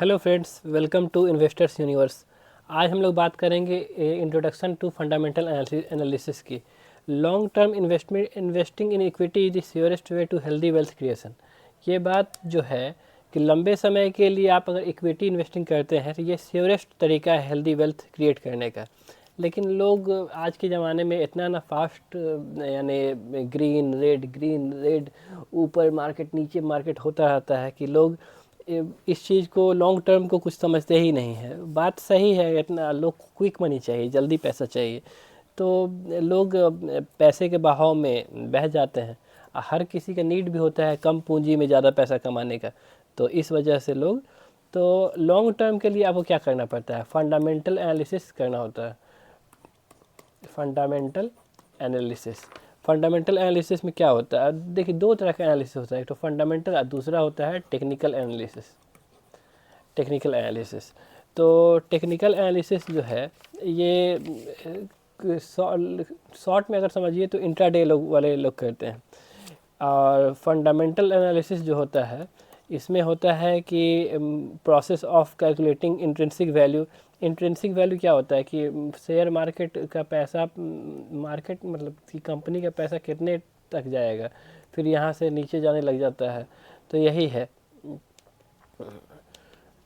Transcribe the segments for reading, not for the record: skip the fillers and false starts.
Hello friends, welcome to investors universe. आज हम लोग बात करेंगे इंट्रोडक्शन टू फंडामेंटल एनालिसिस की। Long term investing in equity is the surest way to healthy wealth creation. ये बात जो है कि लंबे समय के लिए आप अगर इक्विटी इन्वेस्टिंग करते हैं तो ये श्योरेस्ट तरीका है हेल्दी वेल्थ क्रिएट करने का। लेकिन लोग आज के ज़माने में इतना ना फास्ट, यानी ग्रीन रेड, ऊपर मार्केट नीचे मार्केट होता रहता है कि लोग इस चीज़ को लॉन्ग टर्म को कुछ समझते ही नहीं है। बात सही है, इतना लोग को क्विक मनी चाहिए, जल्दी पैसा चाहिए, तो लोग पैसे के बहाव में बह जाते हैं। हर किसी का नीड भी होता है कम पूंजी में ज़्यादा पैसा कमाने का, तो इस वजह से लोग, तो लॉन्ग टर्म के लिए आपको क्या करना पड़ता है, फंडामेंटल एनालिसिस करना होता है। फंडामेंटल एनालिसिस फंडामेंटल एनालिसिस में क्या होता है, देखिए दो तरह का एनालिसिस होता है, एक तो फंडामेंटल और दूसरा होता है टेक्निकल एनालिसिस। टेक्निकल एनालिसिस तो टेक्निकल एनालिसिस जो है ये शॉर्ट में अगर समझिए तो इंट्राडे वाले लोग करते हैं। और फंडामेंटल एनालिसिस जो होता है इसमें होता है कि process of calculating intrinsic value. Intrinsic value क्या होता है कि शेयर मार्केट का पैसा, मार्केट मतलब कि कंपनी का पैसा कितने तक जाएगा, फिर यहाँ से नीचे जाने लग जाता है, तो यही है।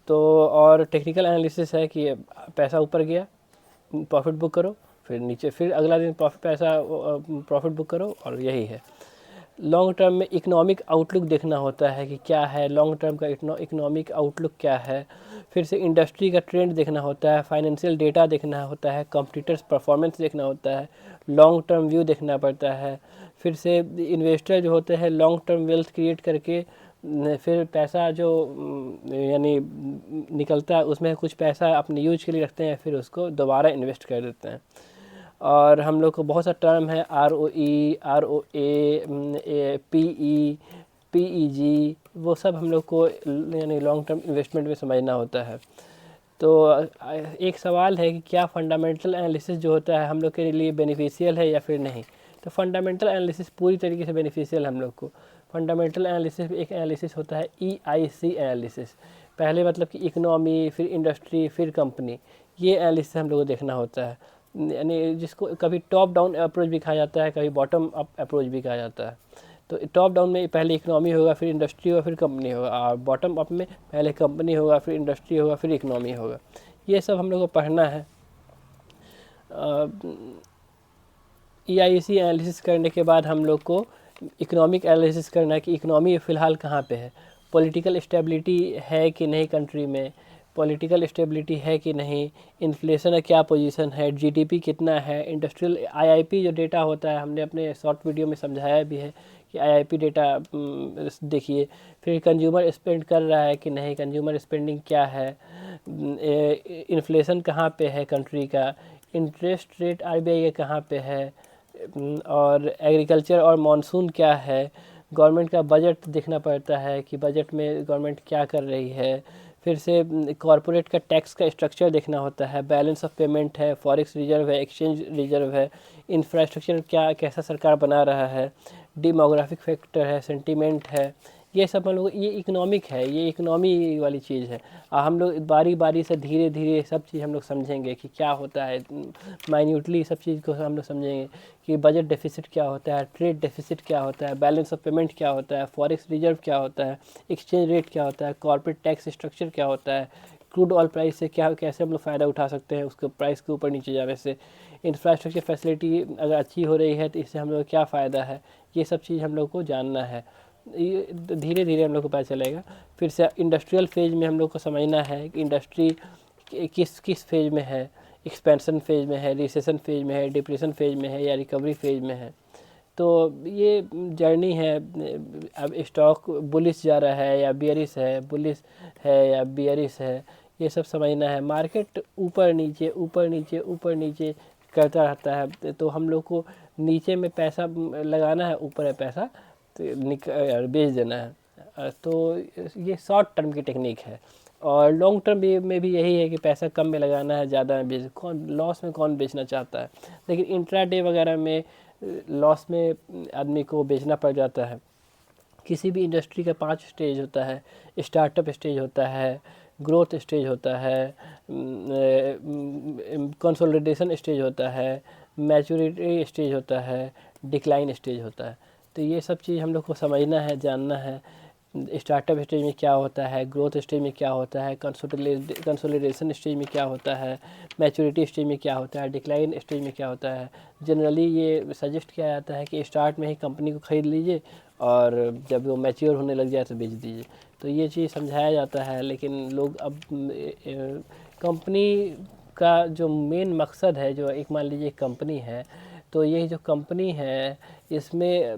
तो और टेक्निकल एनालिसिस है कि पैसा ऊपर गया, प्रॉफिट बुक करो, फिर नीचे, फिर अगला दिन प्रॉफिट बुक करो, और यही है। लॉन्ग टर्म में इकोनॉमिक आउटलुक देखना होता है कि क्या है लॉन्ग टर्म का इकोनॉमिक आउटलुक क्या है। फिर से इंडस्ट्री का ट्रेंड देखना होता है, फाइनेंशियल डेटा देखना होता है, कॉम्पिटिटर्स परफॉर्मेंस देखना होता है, लॉन्ग टर्म व्यू देखना पड़ता है। फिर से इन्वेस्टर जो होते हैं लॉन्ग टर्म वेल्थ क्रिएट करके फिर पैसा जो यानी निकलता है उसमें कुछ पैसा अपने यूज के लिए रखते हैं, फिर उसको दोबारा इन्वेस्ट कर देते हैं। और हम लोग को बहुत सा टर्म है, ROE, ROA, PEG, वो सब हम लोग को यानी लॉन्ग टर्म इन्वेस्टमेंट में समझना होता है। तो एक सवाल है कि क्या फंडामेंटल एनालिसिस जो होता है हम लोग के लिए बेनिफिशियल है या फिर नहीं। तो फंडामेंटल एनालिसिस पूरी तरीके से बेनिफिशियल है हम लोग को। फंडामेंटल एनालिसिस एक एनालिसिस होता है EIC एनालिसिस। पहले मतलब कि इकोनॉमी, फिर इंडस्ट्री, फिर कंपनी, ये एनालिसिस हम लोग को देखना होता है। यानी जिसको कभी टॉप डाउन अप्रोच भी कहा जाता है, कभी बॉटम अप अप्रोच भी कहा जाता है। तो टॉप डाउन में पहले इकोनॉमी होगा, फिर इंडस्ट्री होगा, फिर कंपनी होगा, और बॉटम अप में पहले कंपनी होगा, फिर इंडस्ट्री होगा, फिर इकोनॉमी होगा। ये सब हम लोग को पढ़ना है। EIC एनालिसिस करने के बाद हम लोग को इकोनॉमिक एनालिसिस करना है कि इकोनॉमी फ़िलहाल कहाँ पे है, पॉलिटिकल स्टेबिलिटी है कि नहीं कंट्री में, पॉलिटिकल स्टेबिलिटी है कि नहीं, इन्फ्लेशन का क्या पोजीशन है, GDP कितना है, इंडस्ट्रियल IIP जो डेटा होता है, हमने अपने शॉर्ट वीडियो में समझाया भी है कि IIP डेटा देखिए। फिर कंज्यूमर स्पेंड कर रहा है कि नहीं, कंज्यूमर स्पेंडिंग क्या है, इन्फ्लेशन कहाँ पे है कंट्री का, इंटरेस्ट रेट RBI का कहाँ पे है, और एग्रीकल्चर और मानसून क्या है। गवर्नमेंट का बजट देखना पड़ता है कि बजट में गवर्नमेंट क्या कर रही है। फिर से कॉरपोरेट का टैक्स का स्ट्रक्चर देखना होता है, बैलेंस ऑफ पेमेंट है, फॉरेक्स रिजर्व है, एक्सचेंज रिजर्व है, इंफ्रास्ट्रक्चर क्या कैसा सरकार बना रहा है, डेमोग्राफिक फैक्टर है, सेंटीमेंट है। ये सब हम लोग, ये इकोनॉमिक है, ये इकोनॉमी वाली चीज़ है। हम लोग बारी बारी से धीरे धीरे सब चीज़ हम लोग समझेंगे कि क्या होता है, माइन्यूटली सब चीज़ को हम लोग समझेंगे कि बजट डेफिसिट क्या होता है, ट्रेड डेफिसिट क्या होता है, बैलेंस ऑफ पेमेंट क्या होता है, फॉरेक्स रिजर्व क्या होता है, एक्सचेंज रेट क्या होता है, कॉर्पोरेट टैक्स स्ट्रक्चर क्या होता है, क्रूड ऑयल प्राइस से क्या कैसे हम लोग फ़ायदा उठा सकते हैं उसके प्राइस के ऊपर नीचे जाने से, इंफ्रास्ट्रक्चर फैसिलिटी अगर अच्छी हो रही है तो इससे हम लोग क्या फ़ायदा है, ये सब चीज़ हम लोग को जानना है। ये धीरे धीरे हम लोग को पता चलेगा। फिर से इंडस्ट्रियल फेज में हम लोग को समझना है कि इंडस्ट्री किस किस फेज में है, एक्सपेंशन फेज में है, रिसेशन फेज में है, डिप्रेशन फेज में है, या रिकवरी फेज में है। तो ये जर्नी है। अब स्टॉक बुलिश जा रहा है या बियरिश है, बुलिश है या बियरिश है, ये सब समझना है। मार्केट ऊपर नीचे ऊपर नीचे ऊपर नीचे करता रहता है, तो हम लोग को नीचे में पैसा लगाना है, ऊपर है पैसा तो बेच देना है। तो ये शॉर्ट टर्म की टेक्निक है। और लॉन्ग टर्म में भी यही है कि पैसा कम में लगाना है, ज़्यादा में बेच, कौन लॉस में कौन बेचना चाहता है। लेकिन इंट्राडे वगैरह में लॉस में आदमी को बेचना पड़ जाता है। किसी भी इंडस्ट्री का 5 स्टेज होता है, स्टार्टअप स्टेज होता है, ग्रोथ स्टेज होता है, कंसोलिडेशन स्टेज होता है, मैच्योरिटी स्टेज होता है, डिक्लाइन स्टेज होता है। तो ये सब चीज़ हम लोग को समझना है, जानना है। स्टार्टअप स्टेज में क्या होता है, ग्रोथ स्टेज में क्या होता है, कंसोलिडेशन स्टेज में क्या होता है, मैच्योरिटी स्टेज में क्या होता है, डिक्लाइन स्टेज में क्या होता है। जनरली ये सजेस्ट किया जाता है कि स्टार्ट में ही कंपनी को ख़रीद लीजिए और जब वो मैच्योर होने लग जाए तो बेच दीजिए। तो ये चीज़ समझाया जाता है, लेकिन लोग अब कंपनी का जो मेन मकसद है, जो एक मान लीजिए कंपनी है, तो ये जो कंपनी है इसमें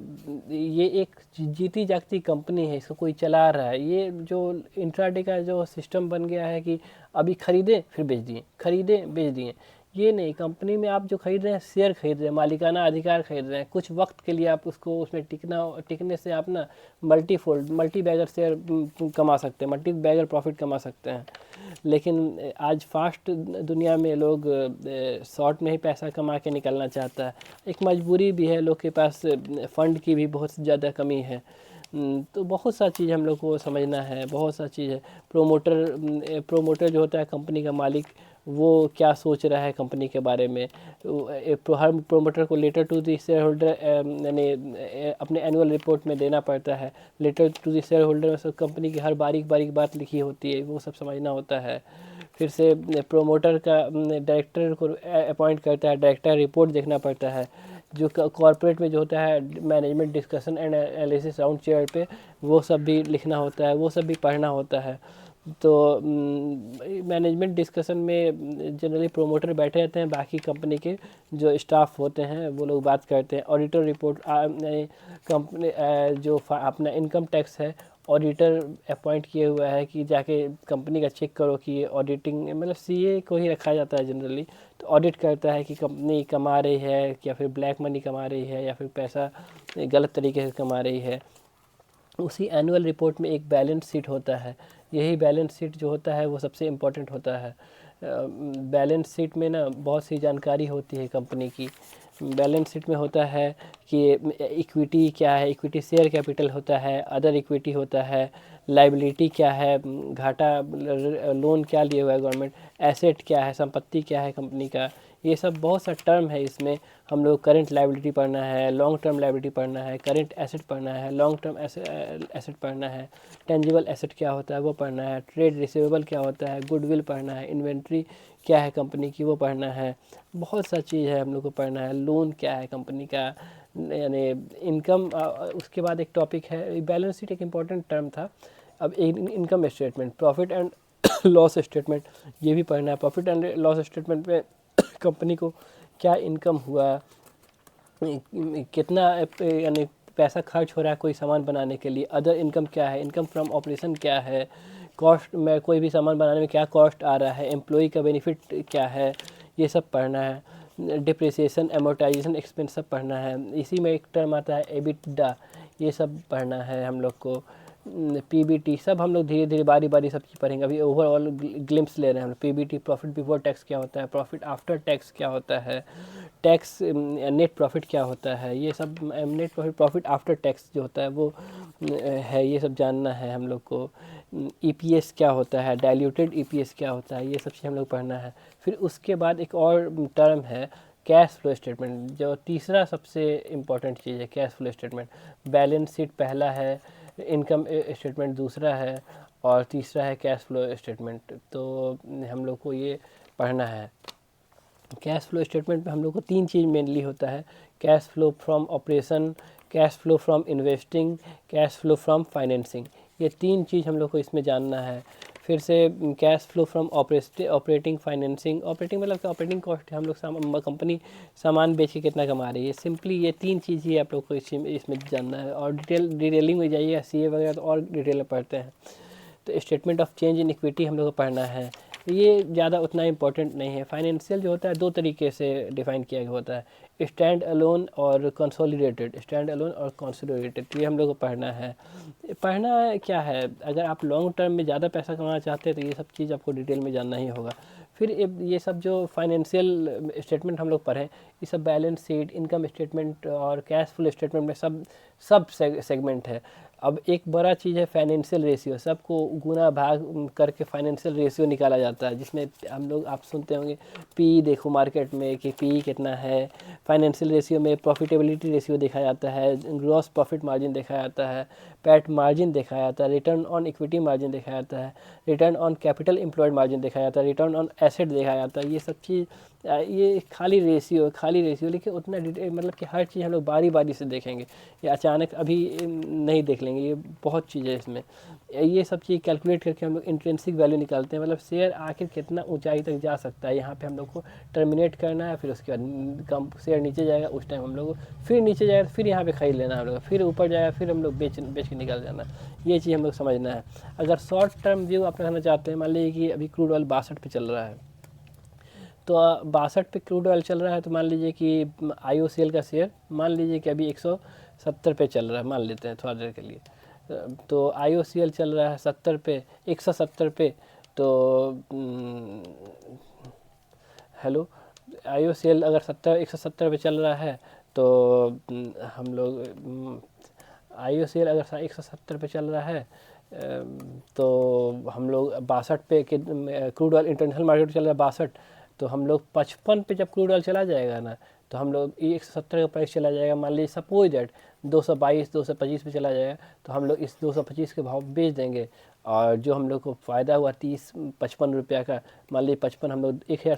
ये एक जीती जागती कंपनी है, इसको कोई चला रहा है। ये जो इंट्राडे का जो सिस्टम बन गया है कि अभी ख़रीदें फिर बेच दिए, ख़रीदें बेच दिए, ये नहीं। कंपनी में आप जो खरीद रहे हैं शेयर खरीद रहे हैं, मालिकाना अधिकार खरीद रहे हैं। कुछ वक्त के लिए आप उसको उसमें टिकने से आप ना मल्टी बैगर शेयर कमा सकते हैं, मल्टी बैगर प्रॉफिट कमा सकते हैं। लेकिन आज फास्ट दुनिया में लोग शॉर्ट में ही पैसा कमा के निकलना चाहता है। एक मजबूरी भी है, लोग के पास फंड की भी बहुत ज़्यादा कमी है। तो बहुत सा चीज़ हम लोग को समझना है, बहुत सा चीज़ है। प्रोमोटर जो होता है कंपनी का मालिक, वो क्या सोच रहा है कंपनी के बारे में। हर प्रोमोटर को letter to the shareholder यानी अपने एनुअल रिपोर्ट में देना पड़ता है। Letter to the shareholder में सब कंपनी की हर बारीक बारीक बात लिखी होती है, वो सब समझना होता है। फिर से प्रोमोटर का डायरेक्टर को अपॉइंट करता है, डायरेक्टर रिपोर्ट देखना पड़ता है। जो कॉर्पोरेट में जो होता है management discussion and analysis round chair पे, वो सब भी लिखना होता है, वो सब भी पढ़ना होता है। तो मैनेजमेंट डिस्कशन में जनरली प्रोमोटर बैठे रहते हैं, बाकी कंपनी के जो स्टाफ होते हैं वो लोग बात करते हैं। ऑडिटर रिपोर्ट कंपनी जो अपना इनकम टैक्स है, ऑडिटर अपॉइंट किए हुआ है कि जाके कंपनी का चेक करो कि ये ऑडिटिंग, मतलब सीए को ही रखा जाता है जनरली। तो ऑडिट करता है कि कंपनी कमा रही है या फिर ब्लैक मनी कमा रही है या फिर पैसा गलत तरीके से कमा रही है। उसी एनुअल रिपोर्ट में एक बैलेंस शीट होता है। यही बैलेंस शीट जो होता है वो सबसे इम्पोर्टेंट होता है। बैलेंस शीट में ना बहुत सी जानकारी होती है कंपनी की। बैलेंस शीट में होता है कि इक्विटी क्या है, इक्विटी शेयर कैपिटल होता है, अदर इक्विटी होता है, लाइबिलिटी क्या है, घाटा लोन क्या लिए हुआ है गवर्नमेंट, एसेट क्या है, संपत्ति क्या है कंपनी का। ये सब बहुत सा टर्म है इसमें। हम लोग करंट लाइबिलिटी पढ़ना है, लॉन्ग टर्म लाइबिलिटी पढ़ना है, करंट एसेट पढ़ना है, लॉन्ग टर्म एसेट पढ़ना है, टेंजिबल एसेट क्या होता है वो पढ़ना है, ट्रेड रिसीवेबल क्या होता है, गुडविल पढ़ना है, इन्वेंट्री क्या है कंपनी की वो पढ़ना है। बहुत सा चीज़ है हम लोग को पढ़ना है। लोन क्या है कंपनी का, यानी इनकम। उसके बाद एक टॉपिक है, बैलेंस शीट एक इम्पॉर्टेंट टर्म था। अब income statement, profit and loss statement, ये भी पढ़ना है। प्रॉफिट एंड लॉस स्टेटमेंट में कंपनी को क्या इनकम हुआ, कितना यानी पैसा खर्च हो रहा है कोई सामान बनाने के लिए, अदर इनकम क्या है, इनकम फ्रॉम ऑपरेशन क्या है, कॉस्ट में कोई भी सामान बनाने में क्या कॉस्ट आ रहा है, एम्प्लॉई का बेनिफिट क्या है, ये सब पढ़ना है। डिप्रिसिएशन, एमोर्टाइजेशन एक्सपेंस सब पढ़ना है। इसी में एक टर्म आता है एबिटडा, ये सब पढ़ना है हम लोग को। पीबीटी सब हम लोग धीरे धीरे बारी बारी सब चीज़ पढ़ेंगे। अभी ओवरऑल ग्लिम्स ले रहे हैं हम लोग। पीबीटी प्रॉफिट बिफोर टैक्स क्या होता है, प्रॉफिट आफ्टर टैक्स क्या होता है, टैक्स नेट प्रॉफिट क्या होता है, ये सब net profit, profit after tax जो होता है वो है, ये सब जानना है हम लोग को। ईपीएस क्या होता है, डाइल्यूटेड ईपीएस क्या होता है, ये सब चीज़ हम लोग पढ़ना है। फिर उसके बाद एक और टर्म है कैश फ्लो स्टेटमेंट, जो तीसरा सबसे इम्पॉर्टेंट चीज़ है। Cash flow statement, balance sheet पहला है, इनकम स्टेटमेंट दूसरा है, और तीसरा है कैश फ्लो स्टेटमेंट। तो हम लोग को ये पढ़ना है। कैश फ्लो स्टेटमेंट में हम लोग को तीन चीज़ मेनली होता है, cash flow from operation, cash flow from investing, cash flow from financing. ये तीन चीज़ हम लोग को इसमें जानना है। फिर से cash flow from operating, financing. Operating मतलब ऑपरेटिंग कॉस्ट, हम लोग कंपनी सामान बेच के कितना कमा रही है। सिंपली ये तीन चीज़ ही आप लोग को इसमें जानना है। और डिटेलिंग में जाइए, सीए वगैरह तो और डिटेल में पढ़ते हैं। तो statement of change in equity हम लोग को पढ़ना है। ये ज़्यादा उतना इम्पोर्टेंट नहीं है। फाइनेंशियल जो होता है दो तरीके से डिफाइन किया गया होता है, स्टैंड अलोन और कंसोलिडेटेड। स्टैंड अलोन और कंसोलिडेटेड, ये हम लोग को पढ़ना है। पढ़ना क्या है, अगर आप लॉन्ग टर्म में ज़्यादा पैसा कमाना चाहते हैं तो ये सब चीज़ आपको डिटेल में जानना ही होगा। फिर ये सब जो फाइनेंशियल स्टेटमेंट हम लोग पढ़ें, ये सब बैलेंस शीट, इनकम स्टेटमेंट और कैश फ्लो स्टेटमेंट में सब सेगमेंट है। अब एक बड़ा चीज़ है फाइनेंशियल रेशियो, सबको गुना भाग करके फाइनेंशियल रेशियो निकाला जाता है, जिसमें हम लोग आप सुनते होंगे पी देखो मार्केट में कि पी कितना है। फाइनेंशियल रेशियो में प्रॉफिटेबिलिटी रेशियो देखा जाता है, ग्रॉस प्रॉफिट मार्जिन देखा जाता है, पैट मार्जिन देखा जाता है, रिटर्न ऑन इक्विटी मार्जिन देखा जाता है, return on capital employed margin देखा जाता है, रिटर्न ऑन एसेट देखा जाता है। ये सब चीज़ ये खाली रेशियो, लेकिन उतना मतलब कि हर चीज़ हम लोग बारी बारी से देखेंगे, ये अचानक अभी नहीं देख लेंगे, ये बहुत चीज़ है इसमें। ये सब चीज़ कैलकुलेट करके हम लोग इंट्रिंसिक वैल्यू निकालते हैं, मतलब शेयर आखिर कितना ऊंचाई तक जा सकता है, यहाँ पे हम लोग को टर्मिनेट करना है, फिर उसके बाद कम शेयर नीचे जाएगा, उस टाइम हम लोग फिर नीचे जाएगा, फिर यहाँ पे खरीद लेना है हम लोग, फिर ऊपर जाएगा, फिर हम लोग बेच के निकल जाना। ये चीज़ हम लोग समझना है। अगर शॉर्ट टर्म व्यू आप रखना चाहते हैं, मान लीजिए कि अभी क्रूड ऑयल 62 पे चल रहा है, तो 62 पे क्रूड ऑयल चल रहा है, तो मान लीजिए कि IOCL का शेयर मान लीजिए कि अभी 170 पे चल रहा है, मान लेते हैं थोड़ा देर के लिए। तो IOCL चल रहा है 70 पे, 170 पे, तो हेलो, IOCL अगर 170 पे चल रहा है, तो हम लोग IOCL अगर 170 पे चल रहा है, तो हम लोग 62 पे क्रूड ऑयल इंटरनेशनल मार्केट चल रहा है 62, तो हम लोग 55 पे जब क्रूड ऑयल चला जाएगा ना, तो हम लोग 170 का प्राइस चला जाएगा, मान लीजिए सपोज दैट 222 225 पे चला जाएगा, तो हम लोग इस 225 के भाव बेच देंगे, और जो हम लोग को फ़ायदा हुआ 30-55 रुपया का, मान लीजिए 55 हम लोग 1000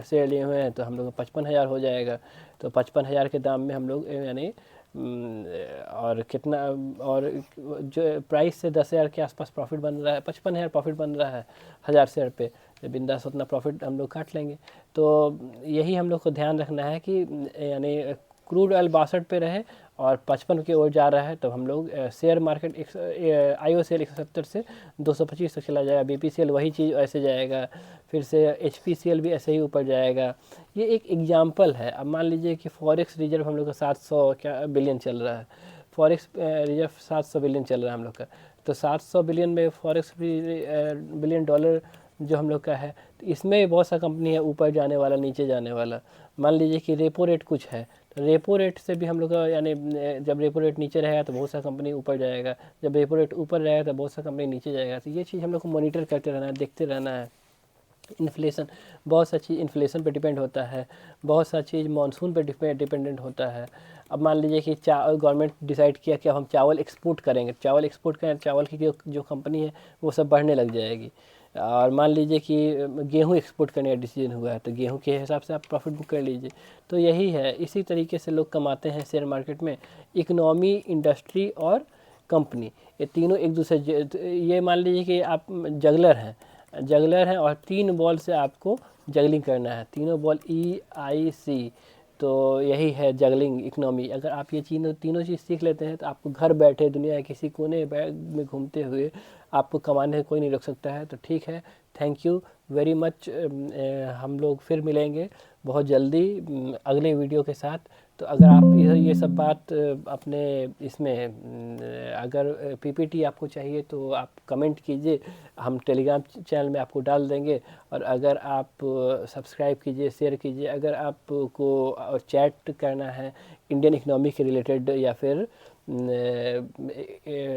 शेयर लिए हुए हैं, तो हम लोग का 55,000 हो जाएगा। तो 55,000 के दाम में हम लोग यानी और कितना, और जो प्राइस से 10,000 के आसपास प्रॉफिट बन रहा है, 55,000 प्रॉफिट बन रहा है 1000 शेयर पे, बिंदास उतना प्रॉफिट हम लोग काट लेंगे। तो यही हम लोग को ध्यान रखना है कि यानी क्रूड ऑयल 62 पे रहे और 55 की ओर जा रहा है, तो हम लोग शेयर मार्केट IOCL 170 से 225 तक चला जाएगा, BPCL वही चीज़ ऐसे जाएगा, फिर से HPCL भी ऐसे ही ऊपर जाएगा। ये एक एग्जाम्पल है। अब मान लीजिए कि फॉरेक्स रिजर्व हम लोग का 700 बिलियन चल रहा है, फॉरेक्स रिजर्व 700 बिलियन चल रहा है हम लोग का, तो 700 बिलियन में फॉरेक्स बिलियन डॉलर जो हम लोग का है, तो इसमें बहुत सा कंपनी है ऊपर जाने वाला नीचे जाने वाला। मान लीजिए कि रेपो रेट कुछ है, तो रेपो रेट से भी हम लोग का यानी जब रेपो रेट नीचे रहेगा तो बहुत सा कंपनी ऊपर जाएगा, जब रेपो रेट ऊपर रहेगा तो बहुत सा कंपनी नीचे जाएगा। तो ये चीज़ हम लोग को मॉनिटर करते रहना है, देखते रहना है। इन्फ्लेशन, बहुत सा चीज़ इन्फ्लेशन पे डिपेंड होता है, बहुत सा चीज़ मानसून पे डिपेंडेंट होता है। अब मान लीजिए कि गवर्नमेंट डिसाइड किया कि अब हम चावल एक्सपोर्ट करेंगे, चावल की जो कंपनी है वो सब बढ़ने लग जाएगी। और मान लीजिए कि गेहूँ एक्सपोर्ट करने का डिसीजन हुआ है, तो गेहूँ के हिसाब से आप प्रॉफिट बुक कर लीजिए। तो यही है, इसी तरीके से लोग कमाते हैं शेयर मार्केट में। इकोनॉमी, इंडस्ट्री और कंपनी, ये तीनों एक दूसरे, ये मान लीजिए कि आप जगलर हैं और 3 बॉल से आपको जगलिंग करना है, तीनों बॉल EIC, तो यही है जगलिंग इकनॉमी। अगर आप ये तीनों चीज़ सीख लेते हैं, तो आपको घर बैठे दुनिया के किसी कोने में घूमते हुए आपको कमाने कोई नहीं रोक सकता है। तो ठीक है, थैंक यू वेरी मच। हम लोग फिर मिलेंगे बहुत जल्दी अगले वीडियो के साथ। तो अगर आप ये सब बात अपने इसमें अगर PPT आपको चाहिए तो आप कमेंट कीजिए, हम टेलीग्राम चैनल में आपको डाल देंगे। और अगर आप सब्सक्राइब कीजिए, शेयर कीजिए। अगर आपको चैट करना है इंडियन इकनॉमी के रिलेटेड या फिर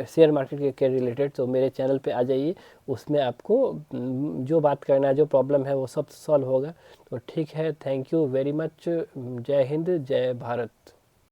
शेयर मार्केट के रिलेटेड, तो मेरे चैनल पे आ जाइए, उसमें आपको जो बात करना है, जो प्रॉब्लम है वो सब सॉल्व होगा। तो ठीक है, थैंक यू वेरी मच। जय हिंद, जय भारत।